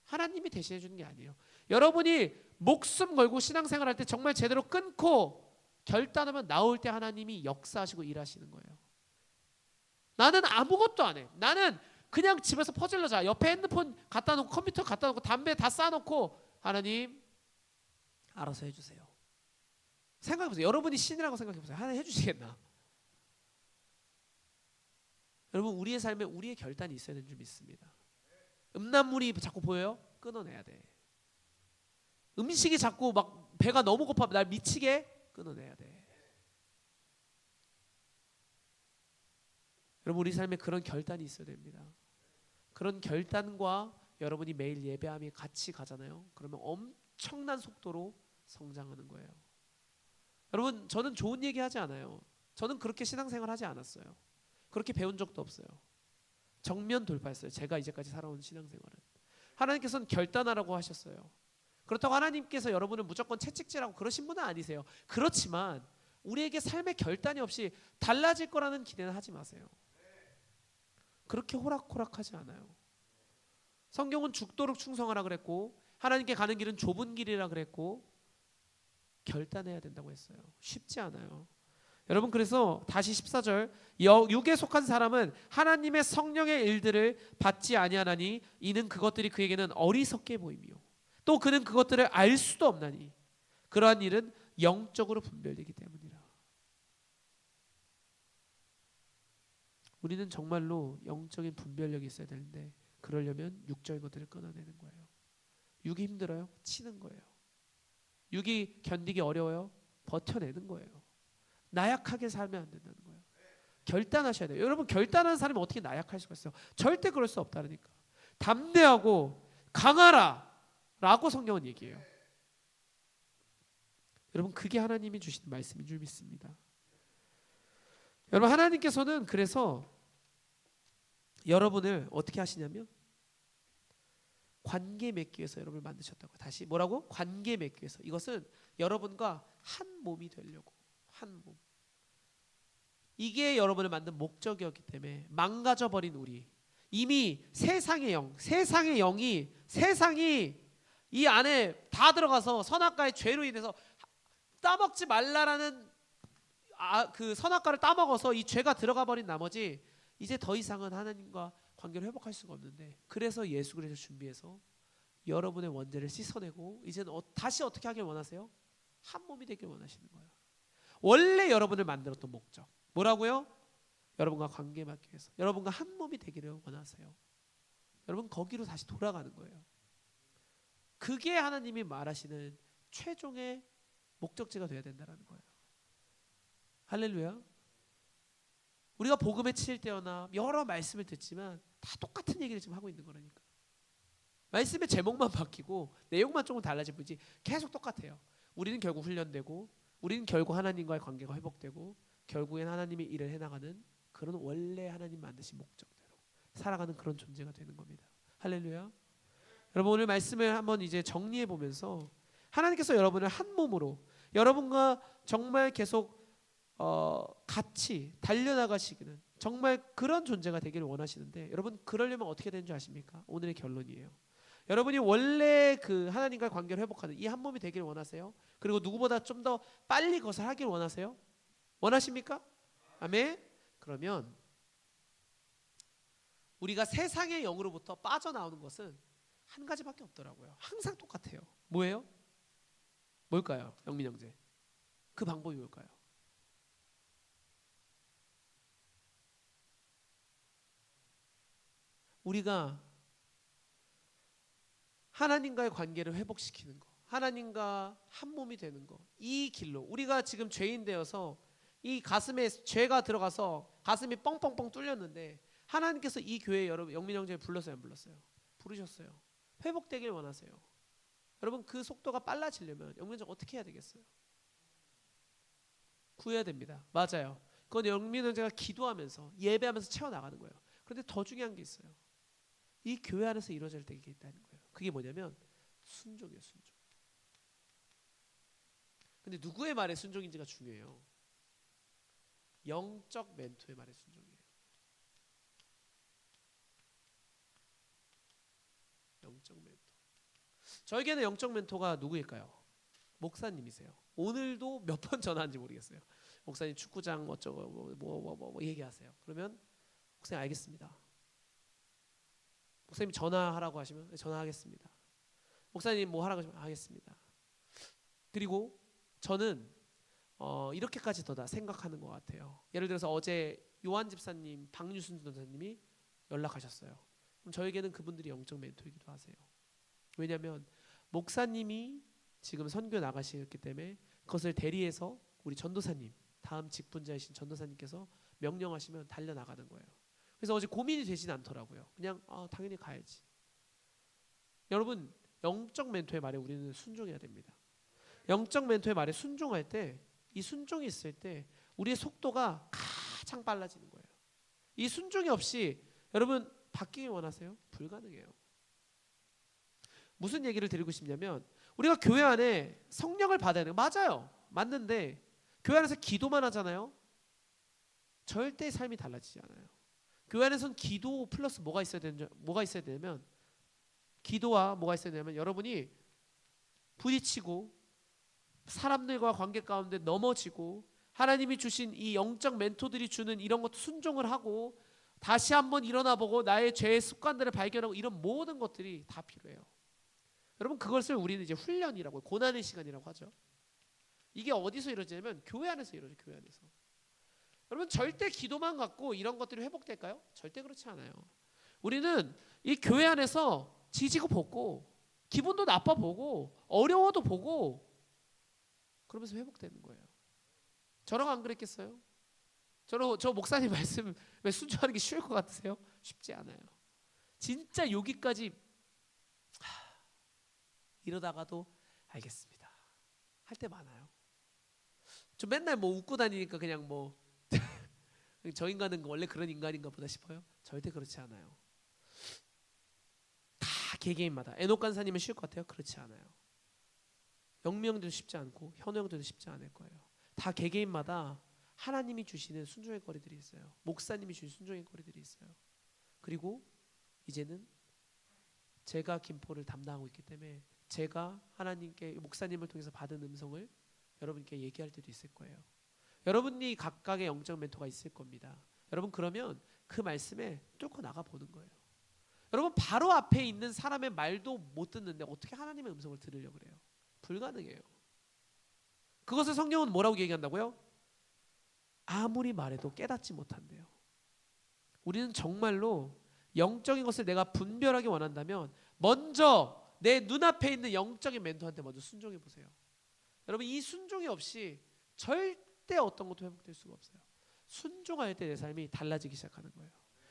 하나님이 대신해 주는 게 아니에요. 여러분이 목숨 걸고 신앙생활 할 때 정말 제대로 끊고 결단하면 나올 때 하나님이 역사하시고 일하시는 거예요. 나는 아무것도 안 해. 나는 그냥 집에서 퍼즐러 자. 옆에 핸드폰 갖다 놓고 컴퓨터 갖다 놓고 담배 다 쌓아놓고 하나님 알아서 해주세요. 생각해보세요. 여러분이 신이라고 생각해보세요. 하나님 해주시겠나? 여러분 우리의 삶에 우리의 결단이 있어야 되는 줄 믿습니다. 음란물이 자꾸 보여요? 끊어내야 돼. 음식이 자꾸 막 배가 너무 고파 날 미치게 끊어내야 돼. 여러분 우리 삶에 그런 결단이 있어야 됩니다. 그런 결단과 여러분이 매일 예배함이 같이 가잖아요. 그러면 엄청난 속도로 성장하는 거예요. 여러분 저는 좋은 얘기 하지 않아요. 저는 그렇게 신앙생활 하지 않았어요. 그렇게 배운 적도 없어요. 정면 돌파했어요. 제가 이제까지 살아온 신앙생활은. 하나님께서는 결단하라고 하셨어요. 그렇다고 하나님께서 여러분을 무조건 채찍질하고 그러신 분은 아니세요. 그렇지만 우리에게 삶의 결단이 없이 달라질 거라는 기대는 하지 마세요. 그렇게 호락호락하지 않아요. 성경은 죽도록 충성하라 그랬고 하나님께 가는 길은 좁은 길이라 그랬고 결단해야 된다고 했어요. 쉽지 않아요. 여러분 그래서 다시 14절 육에 속한 사람은 하나님의 성령의 일들을 받지 아니하나니 이는 그것들이 그에게는 어리석게 보이며 또 그는 그것들을 알 수도 없나니 그러한 일은 영적으로 분별되기 때문이라. 우리는 정말로 영적인 분별력이 있어야 되는데 그러려면 육적인 것들을 끊어내는 거예요. 육이 힘들어요? 치는 거예요. 육이 견디기 어려워요? 버텨내는 거예요. 나약하게 살면 안 된다는 거예요. 결단하셔야 돼요. 여러분 결단하는 사람이 어떻게 나약할 수가 있어요? 절대 그럴 수 없다니까. 담대하고 강하라 라고 성경은 얘기해요. 여러분 그게 하나님이 주시는 말씀인 줄 믿습니다. 여러분 하나님께서는 그래서 여러분을 어떻게 하시냐면 관계 맺기 위해서 여러분을 만드셨다고. 다시 뭐라고? 관계 맺기 위해서. 이것은 여러분과 한 몸이 되려고. 한 몸. 이게 여러분을 만든 목적이었기 때문에 망가져 버린 우리, 이미 세상의 영, 세상의 영이 세상이 이 안에 다 들어가서 선악과의 죄로 인해서 따먹지 말라라는 그 선악과를 따먹어서 이 죄가 들어가 버린 나머지 이제 더 이상은 하나님과 관계를 회복할 수가 없는데, 그래서 예수 그리스도를 준비해서 여러분의 원죄를 씻어내고 이제는 다시 어떻게 하길 원하세요? 한 몸이 되길 원하시는 거예요. 원래 여러분을 만들었던 목적 뭐라고요? 여러분과 관계 맺기 위해서, 여러분과 한 몸이 되기를 원하세요. 여러분 거기로 다시 돌아가는 거예요. 그게 하나님이 말하시는 최종의 목적지가 되어야 된다는 거예요. 할렐루야. 우리가 복음에 치일 때나 여러 말씀을 듣지만 다 똑같은 얘기를 지금 하고 있는 거라니까. 말씀의 제목만 바뀌고 내용만 조금 달라질 뿐이지 계속 똑같아요. 우리는 결국 훈련되고, 우리는 결국 하나님과의 관계가 회복되고, 결국엔 하나님이 일을 해나가는 그런 원래 하나님 만드신 목적대로 살아가는 그런 존재가 되는 겁니다. 할렐루야. 여러분 오늘 말씀을 한번 이제 정리해 보면서, 하나님께서 여러분을 한 몸으로 여러분과 정말 계속 같이 달려나가시기는 정말 그런 존재가 되기를 원하시는데, 여러분 그러려면 어떻게 되는 줄 아십니까? 오늘의 결론이에요. 여러분이 원래 그 하나님과의 관계를 회복하는 이 한 몸이 되기를 원하세요? 그리고 누구보다 좀 더 빨리 그것을 하길 원하세요? 원하십니까? 아멘. 그러면 우리가 세상의 영으로부터 빠져나오는 것은 한 가지밖에 없더라고요. 항상 똑같아요. 뭐예요? 뭘까요? 영민 형제. 그 방법이 뭘까요? 우리가 하나님과의 관계를 회복시키는 거, 하나님과 한 몸이 되는 거, 이 길로 우리가 지금 죄인 되어서 이 가슴에 죄가 들어가서 가슴이 뻥뻥뻥 뚫렸는데, 하나님께서 이 교회 여러분 영민 형제를 불렀어요, 안 불렀어요? 부르셨어요. 회복되길 원하세요. 여러분 그 속도가 빨라지려면 영민 형제 어떻게 해야 되겠어요? 구해야 됩니다. 맞아요. 그건 영민 형제가 기도하면서 예배하면서 채워나가는 거예요. 그런데 더 중요한 게 있어야 이 교회 안에서 이루어질 때 있다는 거예요. 그게 뭐냐면 순종이에요. 순종. 근데 누구의 말에 순종인지가 중요해요. 영적 멘토의 말에 순종이에요. 영적 멘토. 저에게는 영적 멘토가 누구일까요? 목사님이세요. 오늘도 몇 번 전화한지 모르겠어요. 목사님 축구장 어쩌고 뭐 얘기하세요. 그러면 목사님 알겠습니다. 목사님 전화하라고 하시면 전화하겠습니다. 목사님 뭐 하라고 하시면 하겠습니다. 그리고 저는 이렇게까지 더 생각하는 것 같아요. 예를 들어서 어제 요한 집사님, 박유순 전사님이 연락하셨어요. 그럼 저에게는 그분들이 영적 멘토이기도 하세요. 왜냐하면 목사님이 지금 선교 나가시기 때문에 그것을 대리해서 우리 전도사님, 다음 직분자이신 전도사님께서 명령하시면 달려나가는 거예요. 그래서 어제 고민이 되진 않더라고요. 그냥 당연히 가야지. 여러분 영적 멘토의 말에 우리는 순종해야 됩니다. 영적 멘토의 말에 순종할 때, 이 순종이 있을 때 우리의 속도가 가장 빨라지는 거예요. 이 순종이 없이 여러분 바뀌기 원하세요? 불가능해요. 무슨 얘기를 드리고 싶냐면, 우리가 교회 안에 성령을 받아야 돼요. 맞아요. 맞는데 교회 안에서 기도만 하잖아요. 절대 삶이 달라지지 않아요. 교회 안에서는 기도 플러스 뭐가 있어야 되냐면 기도와 뭐가 있어야 되냐면 여러분이 부딪히고 사람들과 관계 가운데 넘어지고 하나님이 주신 이 영적 멘토들이 주는 이런 것도 순종을 하고 다시 한번 일어나 보고 나의 죄의 습관들을 발견하고, 이런 모든 것들이 다 필요해요. 여러분 그것을 우리는 이제 훈련이라고, 고난의 시간이라고 하죠. 이게 어디서 이루어지냐면 교회 안에서 이루어져요. 교회 안에서. 여러분 절대 기도만 갖고 이런 것들이 회복될까요? 절대 그렇지 않아요. 우리는 이 교회 안에서 지지고 볶고 기분도 나빠 보고 어려워도 보고 그러면서 회복되는 거예요. 저랑 안 그랬겠어요? 저 목사님 말씀 왜 순종하는 게 쉬울 것 같으세요? 쉽지 않아요. 진짜 여기까지 이러다가도 알겠습니다 할 때 많아요. 저 맨날 뭐 웃고 다니니까 그냥 뭐 저 인간은 원래 그런 인간인가 보다 싶어요. 절대 그렇지 않아요. 다 개개인마다. 에녹 간사님은 쉬울 것 같아요? 그렇지 않아요. 영미 형들도 쉽지 않고 현우 형들도 쉽지 않을 거예요. 다 개개인마다 하나님이 주시는 순종의 거리들이 있어요. 목사님이 주신 순종의 거리들이 있어요. 그리고 이제는 제가 김포를 담당하고 있기 때문에 제가 하나님께 목사님을 통해서 받은 음성을 여러분께 얘기할 때도 있을 거예요. 여러분이 각각의 영적 멘토가 있을 겁니다. 여러분 그러면 그 말씀에 뚫고 나가 보는 거예요. 여러분 바로 앞에 있는 사람의 말도 못 듣는데 어떻게 하나님의 음성을 들으려고 그래요? 불가능해요. 그것을 성경은 뭐라고 얘기한다고요? 아무리 말해도 깨닫지 못한대요. 우리는 정말로 영적인 것을 내가 분별하기 원한다면 먼저 내 눈앞에 있는 영적인 멘토한테 먼저 순종해 보세요. 여러분 이 순종이 없이 절대 어떤 것도 회복될 수가 없어요. 순종할 때 내 삶이 달라지기 시작하는 거예요.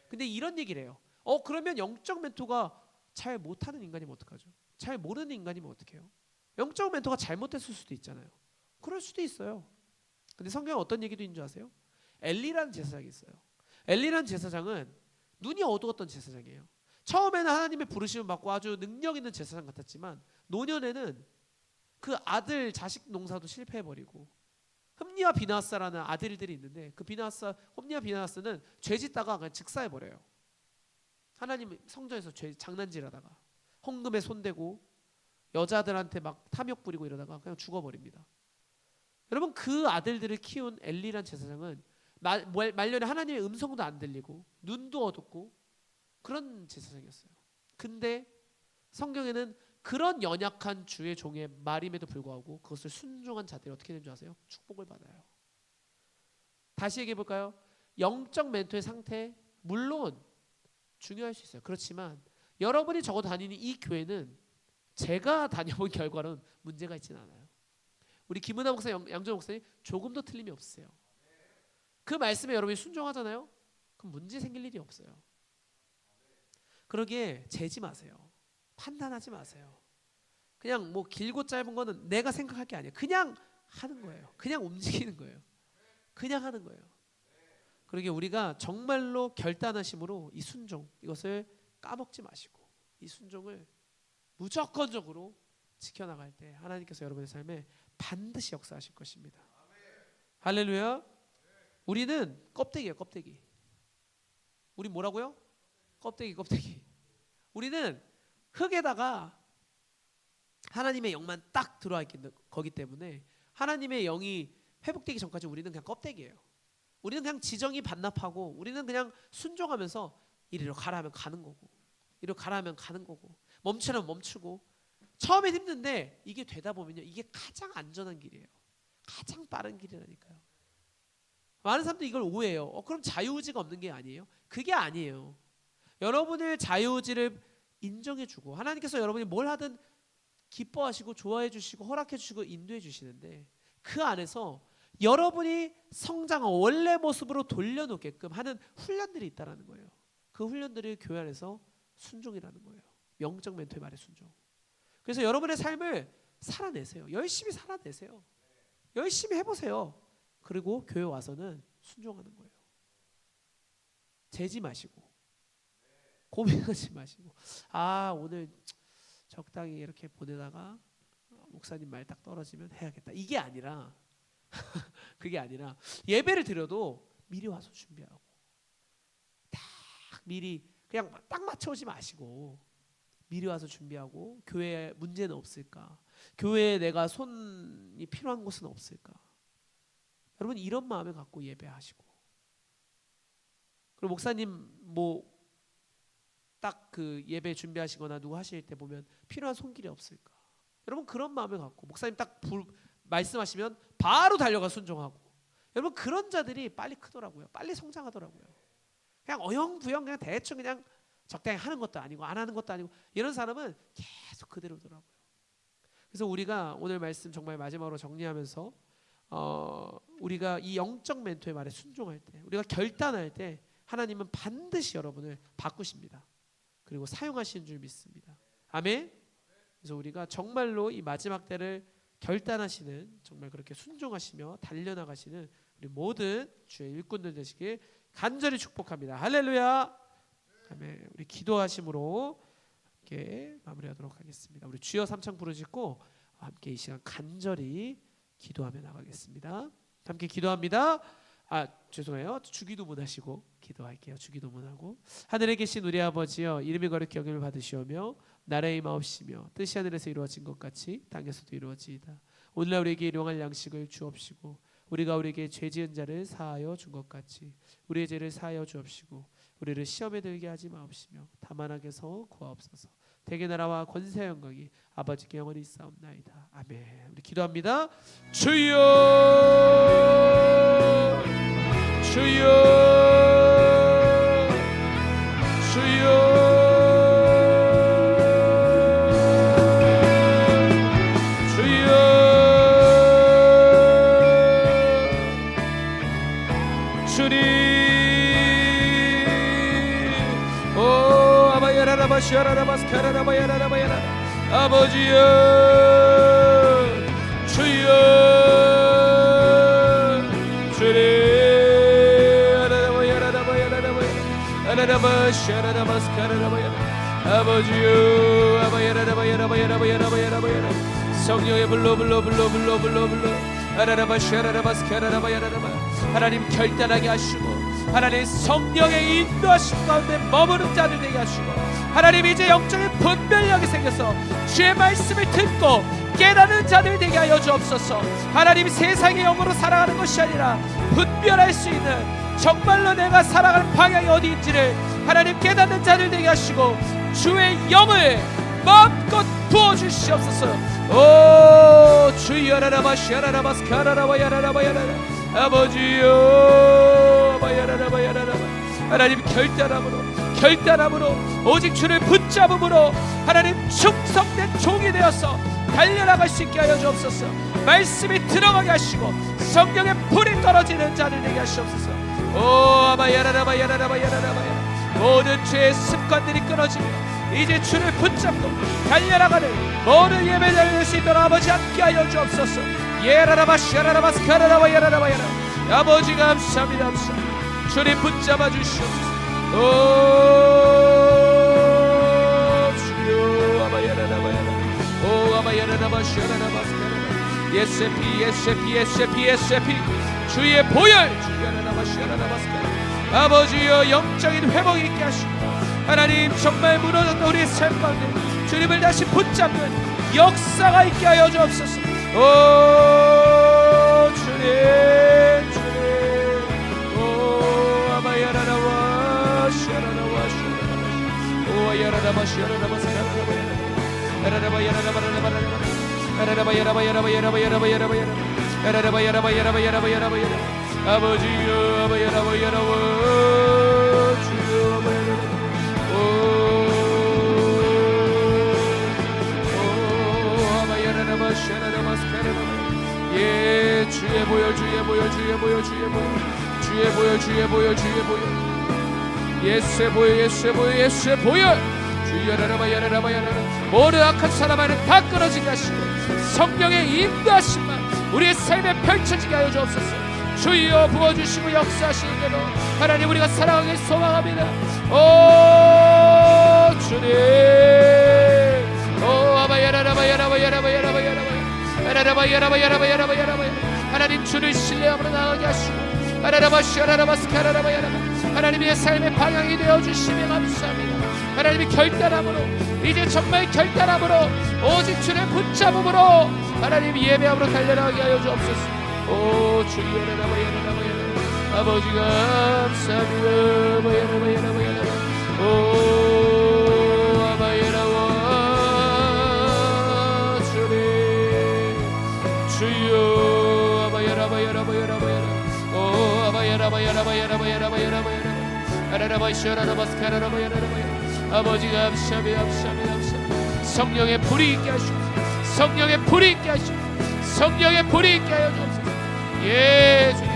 근데 이런 얘기를 해요. 그러면 영적 멘토가 잘 못하는 인간이면 어떡하죠? 잘 모르는 인간이면 어떡해요? 영적 멘토가 잘못했을 수도 있잖아요. 그럴 수도 있어요. 근데 성경에 어떤 얘기도 있는 줄 아세요? 엘리라는 제사장이 있어요. 엘리라는 제사장은 눈이 어두웠던 제사장이에요. 처음에는 하나님의 부르심을 받고 아주 능력 있는 제사장 같았지만 노년에는 그 아들 자식 농사도 실패해버리고 홈니와 비나하스라는 아들들이 있는데 그 홈니와 비나하스는 죄짓다가 그냥 즉사해버려요. 하나님 성전에서 장난질하다가 헌금에 손대고 여자들한테 막 탐욕 부리고 이러다가 그냥 죽어버립니다. 여러분 그 아들들을 키운 엘리란 제사장은 말년에 하나님의 음성도 안 들리고 눈도 어둡고 그런 제사장이었어요. 근데 성경에는 그런 연약한 주의 종의 말임에도 불구하고 그것을 순종한 자들이 어떻게 되는 줄 아세요? 축복을 받아요. 다시 얘기해 볼까요? 영적 멘토의 상태 물론 중요할 수 있어요. 그렇지만 여러분이 적어도 다니는 이 교회는 제가 다녀본 결과로는 문제가 있지는 않아요. 우리 김은하 목사, 양정 목사님 조금도 틀림이 없으세요. 그 말씀에 여러분이 순종하잖아요. 그럼 문제 생길 일이 없어요. 그러기에 재지 마세요. 판단하지 마세요. 그냥 뭐 길고 짧은 거는 내가 생각할 게 아니에요. 그냥 하는 거예요. 그냥 움직이는 거예요. 그냥 하는 거예요. 그러기에 우리가 정말로 결단하심으로 이 순종 이것을 까먹지 마시고 이 순종을 무조건적으로 지켜나갈 때 하나님께서 여러분의 삶에 반드시 역사하실 것입니다. 할렐루야. 우리는 껍데기예요. 껍데기. 우리 뭐라고요? 껍데기. 우리는 흙에다가 하나님의 영만 딱 들어와 있는 거기 때문에 하나님의 영이 회복되기 전까지 우리는 그냥 껍데기예요. 우리는 그냥 지정이 반납하고 우리는 그냥 순종하면서 이리로 가라 하면 가는 거고 이리로 가라 하면 가는 거고 멈추라면 멈추고 처음엔 힘든데 이게 되다 보면요 이게 가장 안전한 길이에요. 가장 빠른 길이라니까요. 많은 사람들이 이걸 오해해요. 그럼 자유의지가 없는 게 아니에요? 그게 아니에요. 여러분의 자유의지를 인정해주고 하나님께서 여러분이 뭘 하든 기뻐하시고 좋아해 주시고 허락해 주시고 인도해 주시는데 그 안에서 여러분이 성장한 원래 모습으로 돌려놓게끔 하는 훈련들이 있다는 거예요. 그 훈련들이 교회 안에서 순종이라는 거예요. 영적 멘토의 말에 순종. 그래서 여러분의 삶을 살아내세요. 열심히 살아내세요. 열심히 해보세요. 그리고 교회 와서는 순종하는 거예요. 재지 마시고 고민하지 마시고 오늘 적당히 이렇게 보내다가 목사님 말 딱 떨어지면 해야겠다. 이게 아니라 그게 아니라 예배를 드려도 미리 와서 준비하고 딱 미리 그냥 딱 맞춰오지 마시고 미리 와서 준비하고 교회에 문제는 없을까? 교회에 내가 손이 필요한 곳은 없을까? 여러분 이런 마음을 갖고 예배하시고 그리고 목사님 뭐 딱 그 예배 준비하시거나 누구 하실 때 보면 필요한 손길이 없을까? 여러분 그런 마음을 갖고 목사님 딱 말씀하시면 바로 달려가 순종하고 여러분 그런 자들이 빨리 크더라고요. 빨리 성장하더라고요. 그냥 어영부영 그냥 대충 그냥 적당히 하는 것도 아니고 안 하는 것도 아니고 이런 사람은 계속 그대로더라고요. 그래서 우리가 오늘 말씀 정말 마지막으로 정리하면서 우리가 이 영적 멘토의 말에 순종할 때 우리가 결단할 때 하나님은 반드시 여러분을 바꾸십니다. 그리고 사용하시는 줄 믿습니다. 아멘. 그래서 우리가 정말로 이 마지막 때를 결단하시는 정말 그렇게 순종하시며 달려나가시는 우리 모든 주의 일꾼들 되시길 간절히 축복합니다. 할렐루야. 아멘. 우리 기도하심으로 함께 마무리하도록 하겠습니다. 우리 주여 삼창 부르짖고 함께 이 시간 간절히 기도하며 나가겠습니다. 함께 기도합니다. 죄송해요. 주기도문 하시고 기도할게요. 주기도문 하고. 하늘에 계신 우리 아버지여, 이름이 거룩히 여김을 받으시오며 나라의 임하옵시며 뜻이 하늘에서 이루어진 것 같이 땅에서도 이루어지이다. 오늘날 우리에게 일용할 양식을 주옵시고 우리가 우리에게 죄 지은 자를 사하여 준 것 같이 우리의 죄를 사하여 주옵시고 우리를 시험에 들게 하지 마옵시며 다만 악에서 구하옵소서. 대개 나라와 권세 영광이 아버지께 영원히 있사옵나이다. 아멘. 우리 기도합니다. 주여 주여 주여 아버지여 주여 주님 아버지여 성령의 불러 하나님 결단하게 하시고 하나님 성령의 인도하심 가운데 머무는 자들 되게 하시고 하나님 이제 영적인 분별력이 생겨서 주의 말씀을 듣고 깨닫는 자들 되게 하여 주옵소서. 하나님 세상의 영으로 살아가는 것이 아니라 분별할 수 있는 정말로 내가 살아가는 방향이 어디인지를 하나님 깨닫는 자들 되게 하시고 주의 영을 마음껏 부어주시옵소서. 오 주여 아버지여 하나님 결단함으로 오직 주를 붙잡음으로 하나님 충성된 종이 되어서 달려나갈 수 있게 하여 주옵소서. 말씀이 들어가게 하시고 성령의 불이 떨어지는 자들 되게 하시옵소서. 오 모든 죄의 습관들이 끊어지며 이제 주를 붙잡고 달려나가는 모든 예배자를 낼 수 있도록 아버지 함께 하여 주옵소서. 아버지 감사합니다. 주님 붙잡아 주시옵소서. 오 주여 오 예세피 주의 보혈 아버지여 영적인 회복이 있게 하시고 하나님 정말 무너졌던 우리의 삶 가운데 주님을 다시 붙잡는 역사가 있게 하여 주옵소서. 오 주님 오 아바야라라와 샤라라와 오 야라라바 샤라라바 아버지여 아바야라바야라와 주여 오 아바야라바 샤라라바 예 주의 보여 예수의 보여 주여라라바야라라바야라라 모든 악한 사람만은 다 끊어지게 하시고 성령의 인도하심만 우리의 삶에 펼쳐지게 하여 주옵소서. 주여 부어주시고 역사하시는 대로 하나님 우리가 살아가길 소망합니다. 오 주님 오 아바야라라바야라바야라바야라바야라바야라바야라바야라바야라바야 하나님 주를 신뢰함으로 나가게 하시고 하나님의 삶의 방향이 되어주시며 감사합니다. 하나님이 결단함으로 이제 정말 결단함으로 오직 주를 붙잡음으로 하나님 예배함으로 달려나가게 하여 주옵소서. 오 주여 아버지 감사합니다. 오 아바야라와 주님 주여 아버지 감사합니다. 성령의 불이 있게 하시고 성령의 불이 있게 하여 주옵소서. 예 주님